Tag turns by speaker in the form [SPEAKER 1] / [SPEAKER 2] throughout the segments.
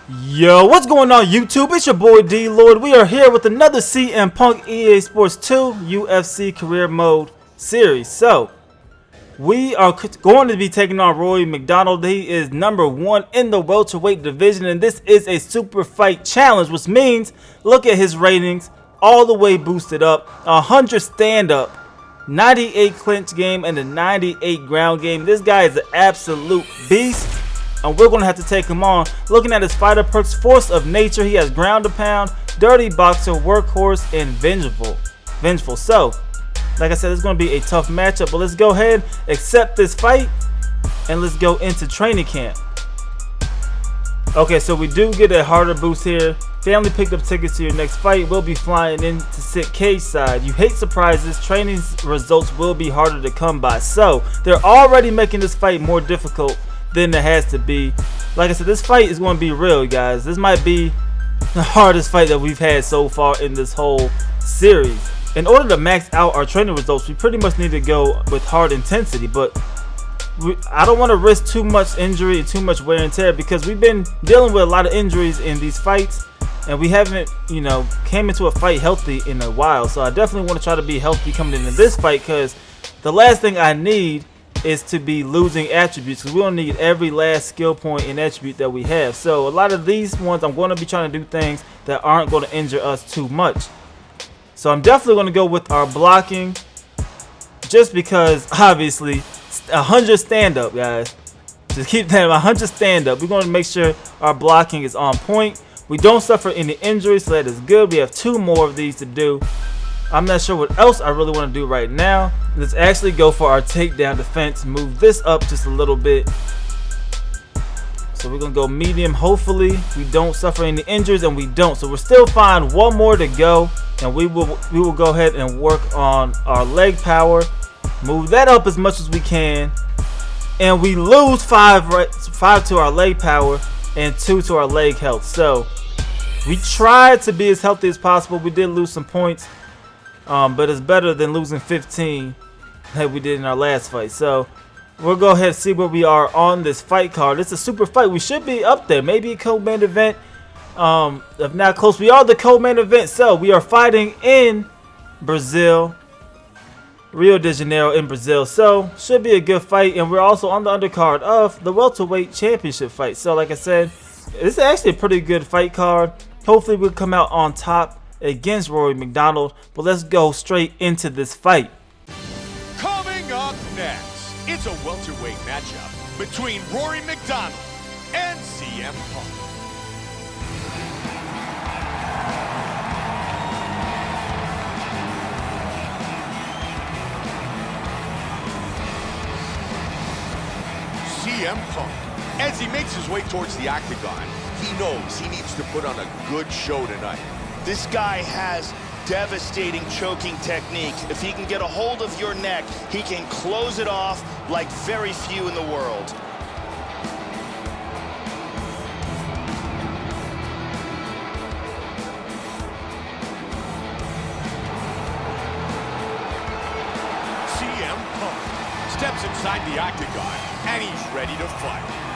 [SPEAKER 1] Yo, what's going on YouTube? It's your boy DLloyd. We are here with another CM Punk EA Sports 2 UFC Career Mode series. So, we are going to be taking on Rory MacDonald. He is #1 in the welterweight division, and this is a super fight challenge, which means, look at his ratings, all the way boosted up, 100 stand-up, 98 clinch game, and a 98 ground game. This guy is an absolute beast. And we're going to have to take him on. Looking at his fighter perks, force of nature, he has ground and pound, dirty boxer, workhorse, and vengeful. So, like I said, it's going to be a tough matchup. But let's go ahead, accept this fight, and let's go into training camp. Okay, so we do get a harder boost here. Family picked up tickets to your next fight. We'll be flying in to sit cage side. You hate surprises. Training results will be harder to come by. So, they're already making this fight more difficult than it has to be. Like I said, this fight is going to be real, guys. This might be the hardest fight that we've had so far in this whole series. In order to max out our training results, we pretty much need to go with hard intensity, but I don't want to risk too much injury and too much wear and tear, because we've been dealing with a lot of injuries in these fights, and we haven't, came into a fight healthy in a while. So I definitely want to try to be healthy coming into this fight, because the last thing I need is to be losing attributes, because we don't need every last skill point and attribute that we have. So a lot of these ones, I'm going to be trying to do things that aren't going to injure us too much. So I'm definitely going to go with our blocking, just because obviously 100 stand up, guys. Just keep that 100 stand up. We're going to make sure our blocking is on point. We don't suffer any injuries, so that is good. We have 2 more of these to do. I'm not sure what else I really want to do right now. Let's actually go for our takedown defense. Move this up just a little bit. So we're going to go medium. Hopefully we don't suffer any injuries, and we don't. So we're still fine. 1 more to go, and we will go ahead and work on our leg power. Move that up as much as we can. And we lose 5 to our leg power and 2 to our leg health. So we tried to be as healthy as possible. We did lose some points. But it's better than losing 15 that we did in our last fight. So we'll go ahead and see where we are on this fight card. It's a super fight. We should be up there. Maybe a co-main event. If not close, we are the co-main event. So we are fighting in Brazil, Rio de Janeiro in Brazil. So should be a good fight. And we're also on the undercard of the welterweight championship fight. So like I said, this is actually a pretty good fight card. Hopefully we'll come out on top against Rory MacDonald, but let's go straight into this fight.
[SPEAKER 2] Coming up next, it's a welterweight matchup between Rory MacDonald and CM Punk. CM Punk, as he makes his way towards the octagon, he knows he needs to put on a good show tonight.
[SPEAKER 3] This guy has devastating choking technique. If he can get a hold of your neck, he can close it off like very few in the world.
[SPEAKER 2] CM Punk steps inside the octagon, and he's ready to fight.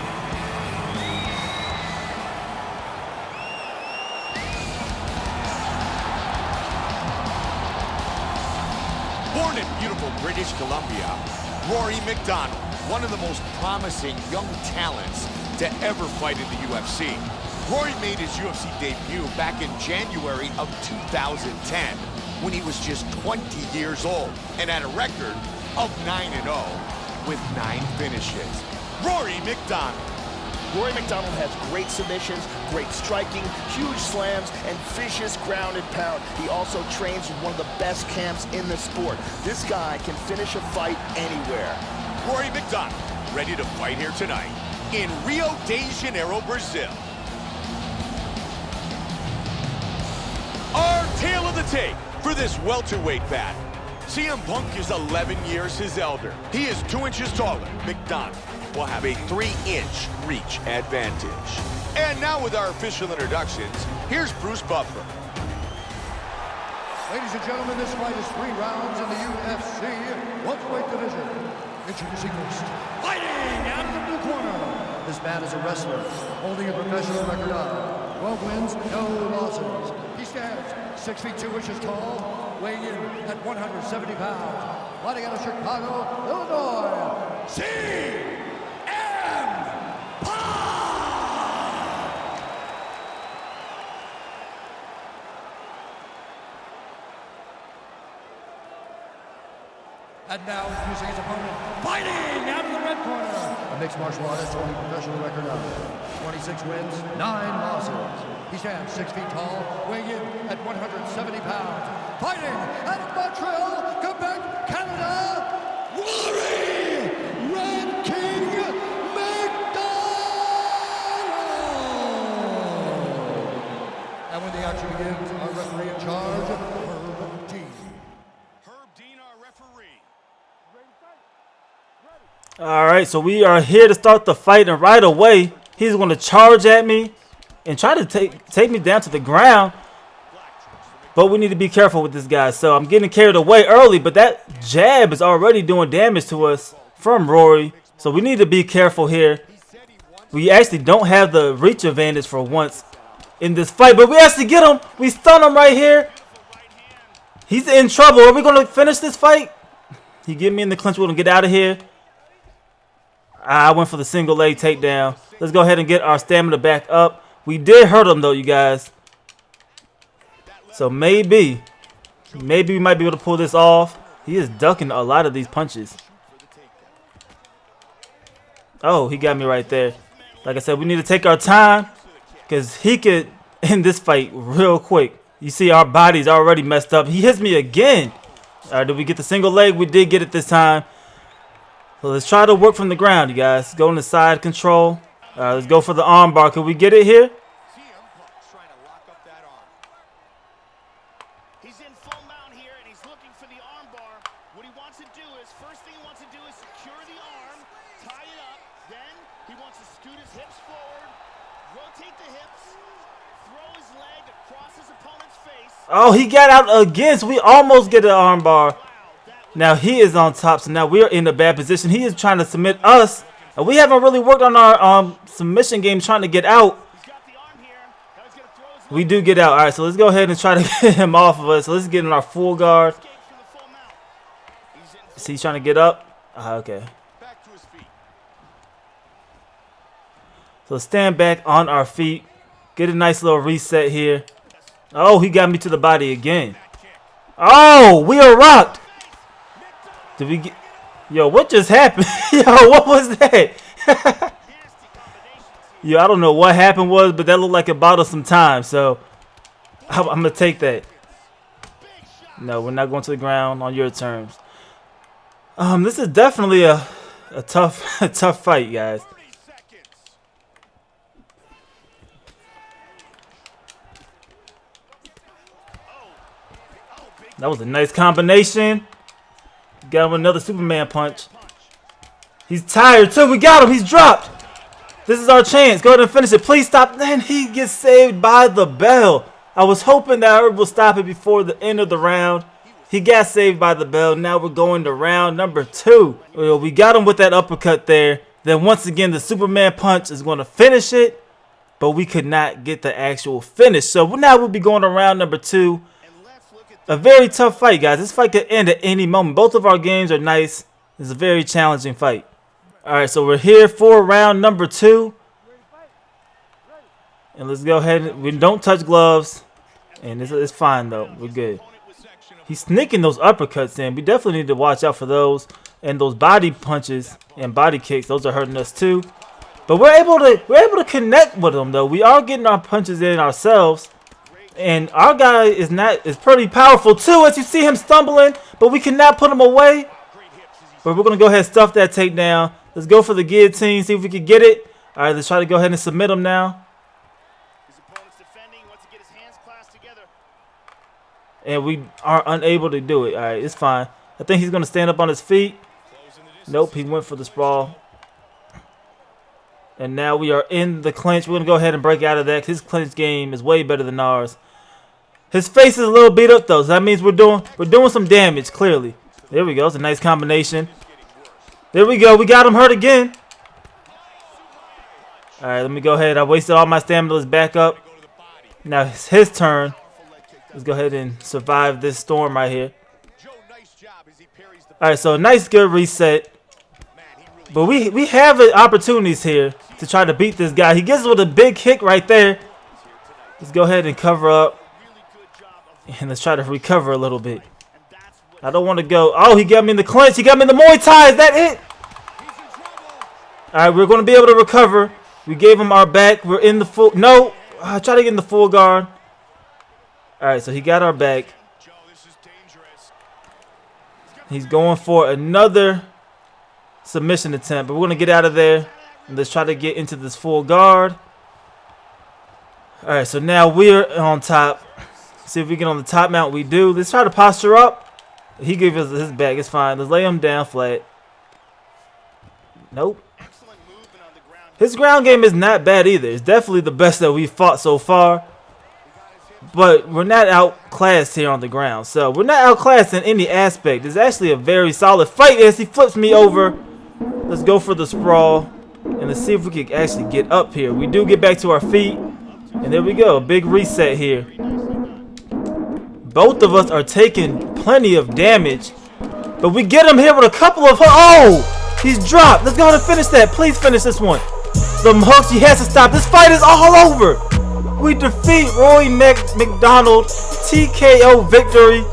[SPEAKER 2] Born in beautiful British Columbia, Rory MacDonald, one of the most promising young talents to ever fight in the UFC. Rory made his UFC debut back in January of 2010 when he was just 20 years old and had a record of 9-0 with 9 finishes. Rory MacDonald.
[SPEAKER 3] Rory MacDonald has great submissions, great striking, huge slams, and vicious ground and pound. He also trains with one of the best camps in the sport. This guy can finish a fight anywhere.
[SPEAKER 2] Rory MacDonald, ready to fight here tonight in Rio de Janeiro, Brazil. Our tale of the tape for this welterweight battle. CM Punk is 11 years his elder. He is 2 inches taller. MacDonald will have a 3-inch reach advantage. And now with our official introductions, here's Bruce Buffer.
[SPEAKER 4] Ladies and gentlemen, this fight is 3 rounds in the UFC welterweight division. Introducing first, fighting out of the blue corner, This man is a wrestler holding a professional record of 12 wins, no losses. He stands 6 feet 2 inches tall, weighing in at 170 pounds. Fighting out of Chicago, Illinois, CM Punk! And now introducing his opponent, fighting out of the red corner. A mixed martial artist holding a professional record of 26 wins, 9 losses. He stands 6 feet tall, weighing in at 170 pounds. Fighting out of Montreal, Quebec, Canada, Rory Red King McDonald. And when the action begins, our referee in charge, Herb Dean.
[SPEAKER 2] Herb Dean, our referee.
[SPEAKER 1] All right, so we are here to start the fight, and right away he's going to charge at me and try to take me down to the ground. But we need to be careful with this guy. So I'm getting carried away early, but that jab is already doing damage to us from Rory. So we need to be careful here. We actually don't have the reach advantage for once in this fight, but we actually get him. We stun him right here. He's in trouble. Are we going to finish this fight? He get me in the clinch. We're going to get out of here. I went for the single leg takedown. Let's go ahead and get our stamina back up. We did hurt him though, you guys. So maybe we might be able to pull this off. He is ducking a lot of these punches. Oh, he got me right there. Like I said, we need to take our time because he could end this fight real quick. You see our body's already messed up. He hits me again. All right, did we get the single leg? We did get it this time. So let's try to work from the ground, you guys. Go into side control. All right, let's go for the arm bar. Can we get it here?
[SPEAKER 2] Trying to lock up that arm.
[SPEAKER 3] He's in full mount here, and he's looking for the arm bar. What he wants to do is, first thing he wants to do is secure the arm, tie it up. Then he wants to scoot his hips forward, rotate the hips, throw his leg across his opponent's face.
[SPEAKER 1] Oh, he got out again, so we almost get an arm bar. Now he is on top, so now we are in a bad position. He is trying to submit us. And we haven't really worked on our submission game trying to get out. We do get out. All right, so let's go ahead and try to get him off of us. So let's get in our full guard. See, he's trying to get up. Okay. So let's stand back on our feet. Get a nice little reset here. Oh, he got me to the body again. Oh, we are rocked. Did we get... Yo, what just happened? Yo, what was that? Yo, I don't know what happened but that looked like it bought us some time. So, I'm going to take that. No, we're not going to the ground on your terms. This is definitely a tough fight, guys. That was a nice combination. Got him another Superman punch. He's tired too. We got him. He's dropped. This is our chance. Go ahead and finish it. Please stop. Then he gets saved by the bell. I was hoping that Herb will stop it before the end of the round. He got saved by the bell. Now we're going to round number 2. We got him with that uppercut there. Then once again, the Superman punch is going to finish it. But we could not get the actual finish. So now we'll be going to round number 2. A very tough fight, guys. This fight could end at any moment. Both of our games are nice. It's a very challenging fight. All right, so we're here for round number 2. And let's go ahead. We don't touch gloves. And it's fine, though. We're good. He's sneaking those uppercuts in. We definitely need to watch out for those. And those body punches and body kicks, those are hurting us too. But we're able to connect with them, though. We are getting our punches in ourselves. And our guy is pretty powerful too, as you see him stumbling, but we cannot put him away. But we're gonna go ahead and stuff that takedown. Let's go for the guillotine, see if we can get it. All right, let's try to go ahead and submit him now.
[SPEAKER 3] His opponent's defending, wants to get his hands clasped together.
[SPEAKER 1] And we are unable to do it. All right, it's fine. I think he's gonna stand up on his feet. Nope, he went for the sprawl. And now we are in the clinch. We're gonna go ahead and break out of that. His clinch game is way better than ours. His face is a little beat up though, so that means we're doing some damage, clearly. There we go. It's a nice combination. There we go. We got him hurt again. Alright, let me go ahead. I wasted all my stamina. Let's back up. Now it's his turn. Let's go ahead and survive this storm right here. Alright, so nice good reset. But we have opportunities here to try to beat this guy. He gets us with a big kick right there. Let's go ahead and cover up. And let's try to recover a little bit. I don't want to go. Oh, he got me in the clinch. He got me in the Muay Thai. Is that it? Alright, we're going to be able to recover. We gave him our back. We're in the full. No. I try to get in the full guard. Alright, so he got our back. He's going for another submission attempt. But we're going to get out of there. And let's try to get into this full guard. Alright, so now we're on top. See if we get on the top mount. We do. Let's try to posture up. He gave us his back. It's fine. Let's lay him down flat. Nope. His ground game is not bad either. It's definitely the best that we've fought so far. But we're not outclassed here on the ground. So we're not outclassed in any aspect. It's actually a very solid fight as he flips me over. Let's go for the sprawl. And let's see if we can actually get up here. We do get back to our feet. And there we go. Big reset here. Both of us are taking plenty of damage. But we get him here with a couple of... Oh! He's dropped. Let's go ahead and finish that. Please finish this one. Them hooks, he has to stop. This fight is all over. We defeat Rory McDonald. TKO victory.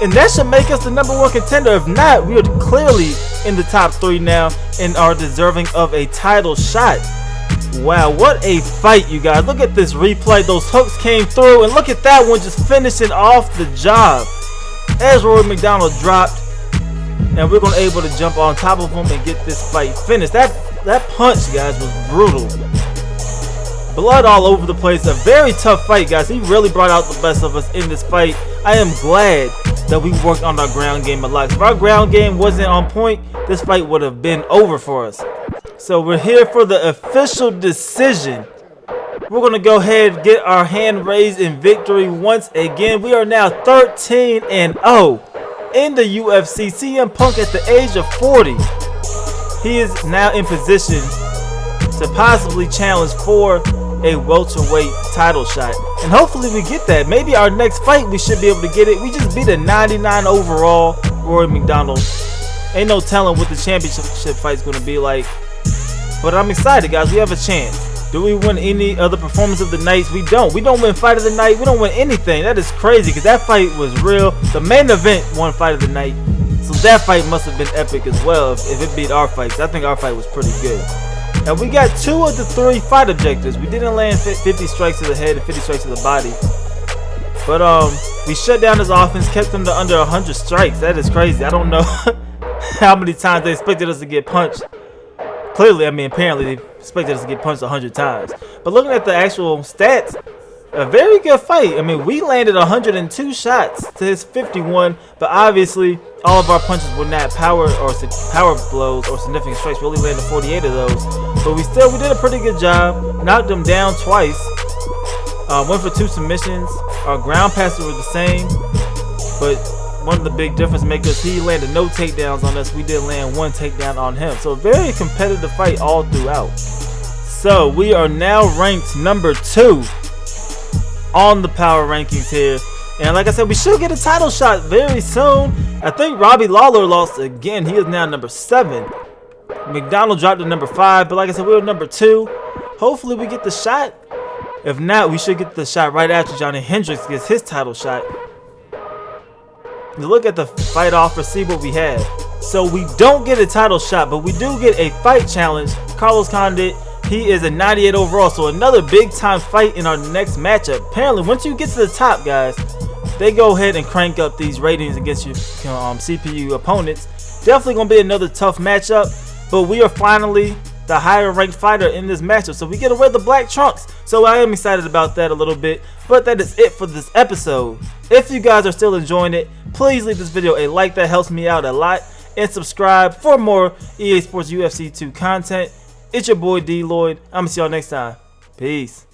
[SPEAKER 1] And that should make us the #1 contender. If not, we are clearly in the top 3 now and are deserving of a title shot. Wow, what a fight, you guys. Look at this replay. Those hooks came through. And look at that one just finishing off the job. As Rory McDonald dropped. And we're going to be able to jump on top of him and get this fight finished. That punch, guys, was brutal. Blood all over the place. A very tough fight, guys. He really brought out the best of us in this fight. I am glad that we worked on our ground game a lot. If our ground game wasn't on point, this fight would have been over for us. So we're here for the official decision. We're going to go ahead and get our hand raised in victory once again. We are now 13-0 in the UFC. CM Punk at the age of 40. He is now in position to possibly challenge for a welterweight title shot. And hopefully we get that. Maybe our next fight we should be able to get it. We just beat a 99 overall Rory McDonald. Ain't no telling what the championship fight's going to be like. But I'm excited, guys. We have a chance. Do we win any other performance of the nights? We don't. We don't win fight of the night. We don't win anything. That is crazy because that fight was real. The main event won fight of the night. So that fight must have been epic as well if it beat our fight. I think our fight was pretty good. Now we got 2 of the 3 fight objectives. We didn't land 50 strikes to the head and 50 strikes to the body. But we shut down his offense, kept him to under 100 strikes. That is crazy. I don't know how many times they expected us to get punched. Clearly, I mean, apparently they expected us to get punched 100 times. But looking at the actual stats, a very good fight. I mean, we landed 102 shots to his 51, but obviously all of our punches were not power blows or significant strikes. We only landed 48 of those, but we did a pretty good job. Knocked him down twice. Went for 2 submissions. Our ground passes were the same, but one of the big difference makers, he landed no takedowns on us. We did land 1 takedown on him. So a very competitive fight all throughout. So we are now ranked #2 on the power rankings here. And like I said, we should get a title shot very soon. I think Robbie Lawler lost again. He is now #7. McDonald dropped to #5. But like I said, we were #2. Hopefully we get the shot. If not, we should get the shot right after Johnny Hendricks gets his title shot. You look at the fight offer, see what we have. So we don't get a title shot, but we do get a fight challenge. Carlos Condit, he is a 98 overall, so another big time fight in our next matchup. Apparently, once you get to the top, guys, they go ahead and crank up these ratings against your CPU opponents. Definitely going to be another tough matchup, but we are finally the higher ranked fighter in this matchup, so we get to wear the black trunks. So I am excited about that a little bit, but that is it for this episode. If you guys are still enjoying it, please leave this video a like. That helps me out a lot, and subscribe for more EA Sports UFC 2 content. It's your boy D Lloyd. I'm gonna see y'all next time. Peace.